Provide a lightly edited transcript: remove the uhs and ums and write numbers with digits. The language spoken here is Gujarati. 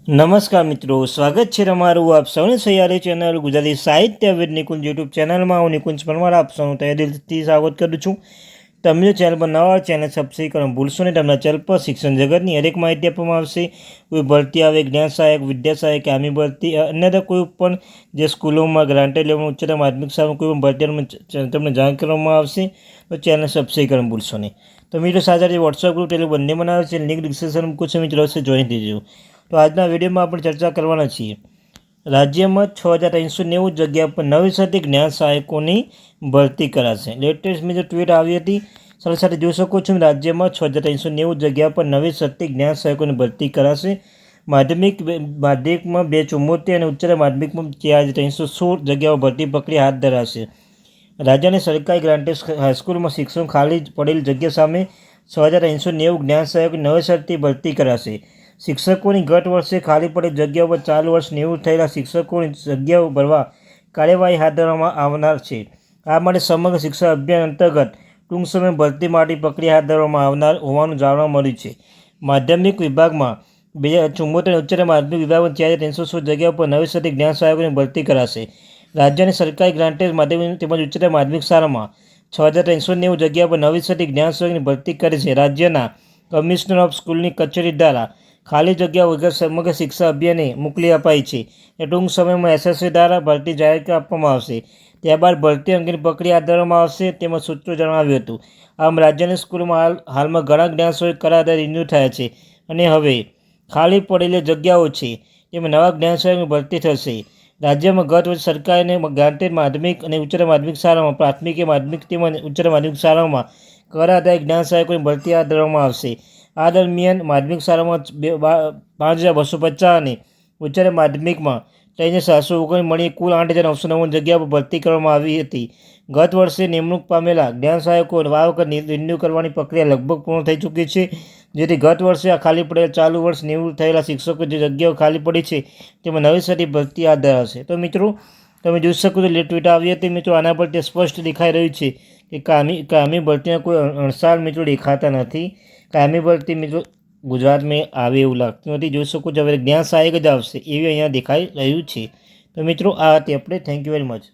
નમસ્કાર મિત્રો, સ્વાગત છે તમારું આપ સૌની સૈયારી ચેનલ ગુજરાતી સાહિત્ય વિદ નિકુંજ યુટ્યુબ ચેનલમાં. હું નિકુંજ પરમાર આપ સૌનું તહે દિલથી સ્વાગત કરું છું. તમે જો ચેનલ પર નવા ચેનલ સબસ્ક્રાઈબ કરવાનું ભૂલશો નહીં. તમને ચેનલ પર શિક્ષણ જગતની હરેક માહિતી આપવામાં આવશે. કોઈ ભરતી આવે, જ્ઞાન સહાયક, વિદ્યા સહાયક, આર્મી ભરતી, અન્યથા કોઈ પણ જે સ્કૂલોમાં ગ્રાન્ટેડ લેવલ ઉચ્ચતર માધ્યમિક શાળામાં કોઈ પણ ભરતી તમને જાણ કરવામાં આવશે. તો ચેનલ સબસ્ક્રાઈબ કરવાનું ભૂલશો નહીં. તો મિત્રો સાથે વોટ્સઅપ ગ્રુપ ટેલિગ્રામ બંને બનાવે છે, લિંક ડિસ્ક્રિપ્શન મૂકું છું, મિત્રો જોઈન થઈ જજો. તો આજના વિડીયોમાં આપણે ચર્ચા કરવાના છીએ. રાજ્યમાં 6390 જગ્યા પર નવેસરથી જ્ઞાન સહાયકોની ભરતી કરાશે. લેટેસ્ટ મિત્રો ટ્વીટ આવી હતી. સાથે સાથે જોઈ શકો છો રાજ્યમાં 6390 જગ્યા પર નવેસરથી જ્ઞાન સહાયકોની ભરતી કરાશે. માધ્યમિકમાં 274 અને ઉચ્ચતર માધ્યમિકમાં 4316 જગ્યાઓ ભરતી પ્રક્રિયા હાથ ધરાશે. રાજ્યની સરકારી ગ્રાન્ટેડ હાઈસ્કૂલમાં શિક્ષણ ખાલી પડેલ જગ્યા સામે 6390 જ્ઞાન સહાયકોની નવેસરથી ભરતી કરાશે. શિક્ષકોની ગત વર્ષે ખાલી પડેલ જગ્યાઓ પર ચાલુ વર્ષ નિવૃત્ત થયેલા શિક્ષકોની જગ્યાઓ ભરવા કાર્યવાહી હાથ ધરવામાં આવનાર છે. આ માટે સમગ્ર શિક્ષણ અભિયાન અંતર્ગત ટૂંક સમયમાં ભરતી માટે પ્રક્રિયા હાથ ધરવામાં આવનાર હોવાનું જાણવા મળ્યું છે. માધ્યમિક વિભાગમાં 274 અને ઉચ્ચતર માધ્યમિક વિભાગમાં 4316 જગ્યાઓ પર નવેસરથી જ્ઞાન સહાયકોની ભરતી કરાશે. રાજ્યની સરકારી ગ્રાન્ટેડ માધ્યમિક તેમજ ઉચ્ચતર માધ્યમિક શાળામાં 6390 જગ્યા પર નવેસરથી જ્ઞાન સહાયકોની ભરતી કરે છે. રાજ્યના કમિશનર ઓફ સ્કૂલની કચેરી દ્વારા ખાલી જગ્યા વગર સમગ્ર શિક્ષા અભિયાને મોકલી અપાઈ છે. એ ટૂંક સમયમાં એસએસસી દ્વારા ભરતી જાહેર આપવામાં આવશે. ત્યારબાદ ભરતી અંગેની પ્રક્રિયા હાથ ધરવામાં આવશે, તેમજ સૂત્રો જણાવ્યું હતું. આમ રાજ્યની સ્કૂલોમાં હાલમાં ઘણા જ્ઞાન સહાયક કરાર રિન્યૂ થયા છે અને હવે ખાલી પડેલી જગ્યાઓ છે તેમાં નવા જ્ઞાન સહાયકની ભરતી થશે. રાજ્યમાં ગત વર્ષે સરકારને ગ્રાન્ટેડ માધ્યમિક અને ઉચ્ચતર માધ્યમિક શાળામાં, પ્રાથમિક માધ્યમિક તેમજ ઉચ્ચતર માધ્યમિક શાળાઓમાં કરાર આધારિત જ્ઞાન સહાયકોની ભરતી હાથ ધરવામાં આવશે. આ દરમિયાન માધ્યમિક શાળામાં 5250 અને ઉચ્ચતર માધ્યમિકમાં 3719 મળી કુલ 8999 જગ્યા પર ભરતી કરવામાં આવી હતી. ગત વર્ષે નિમણૂક પામેલા જ્ઞાન સહાયકો આ વખત રિન્યૂ કરવાની પ્રક્રિયા લગભગ પૂર્ણ થઈ ચૂકી છે, જેથી ગત વર્ષે આ ખાલી પડેલા ચાલુ વર્ષ નિવૃત્ત થયેલા શિક્ષકો જે જગ્યાઓ ખાલી પડી છે તેમાં નવેસરથી ભરતી હાથ ધરાશે. તો મિત્રો તમે જોઈ શકો છો ટ્વીટ આવી હતી. મિત્રો આના પર તે સ્પષ્ટ દેખાઈ રહ્યું છે કે કાયમી ભરતીના કોઈ અણસાર મિત્રો દેખાતા નથી. કાયમી ભરતી મિત્રો ગુજરાતમાં આવે એવું લાગતું નથી. જોઈ શકો છો હવે જ્ઞાન સહાયક જ આવશે એવી અહીંયા દેખાઈ રહ્યું છે. તો મિત્રો આ હતી આપણે. Thank you very much.